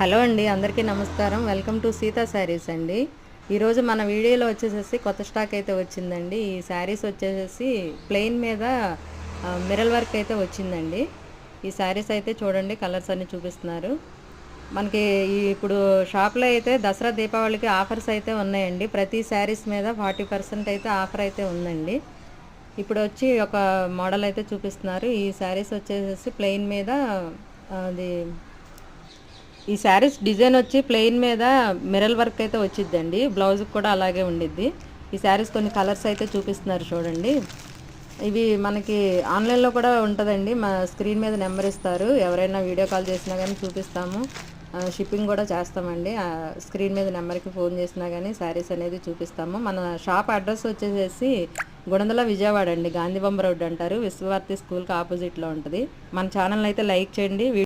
Hello అండి, అందరికీ నమస్కారం. వెల్కమ్ టు సీతా శారీస్ అండి. ఈరోజు మన వీడియోలో వచ్చేసేసి కొత్త స్టాక్ అయితే వచ్చిందండి. ఈ శారీస్ వచ్చేసేసి ప్లెయిన్ మీద మిరల్ వర్క్ అయితే వచ్చిందండి. ఈ శారీస్ అయితే చూడండి, కలర్స్ అన్ని చూపిస్తున్నారు మనకి. ఇప్పుడు షాప్లో అయితే దసరా దీపావళికి ఆఫర్స్ అయితే ఉన్నాయండి. ప్రతి శారీస్ మీద 40% అయితే ఆఫర్ అయితే ఉందండి. ఇప్పుడు వచ్చి ఒక మోడల్ అయితే చూపిస్తున్నారు. ఈ శారీస్ వచ్చేసేసి ప్లెయిన్ మీద అది ఈ శారీస్ డిజైన్ వచ్చి ప్లెయిన్ మీద మిరల్ వర్క్ అయితే వచ్చిద్దండి. బ్లౌజ్కి కూడా అలాగే ఉండిద్ది. ఈ శారీస్ కొన్ని కలర్స్ అయితే చూపిస్తున్నారు చూడండి. ఇవి మనకి ఆన్లైన్లో కూడా ఉంటుందండి. మా స్క్రీన్ మీద నెంబర్ ఇస్తారు, ఎవరైనా వీడియో కాల్ చేసినా కానీ చూపిస్తాము. షిప్పింగ్ కూడా చేస్తామండి. స్క్రీన్ మీద నెంబర్కి ఫోన్ చేసినా కానీ శారీస్ అనేది చూపిస్తాము. మన షాప్ అడ్రస్ వచ్చేసేసి గుణదల విజయవాడ అండి. గాంధీ బొమ్మ రోడ్ అంటారు. విశ్వభారతి స్కూల్కి ఆపోజిట్లో ఉంటుంది. మన ఛానల్ అయితే లైక్ చేయండి.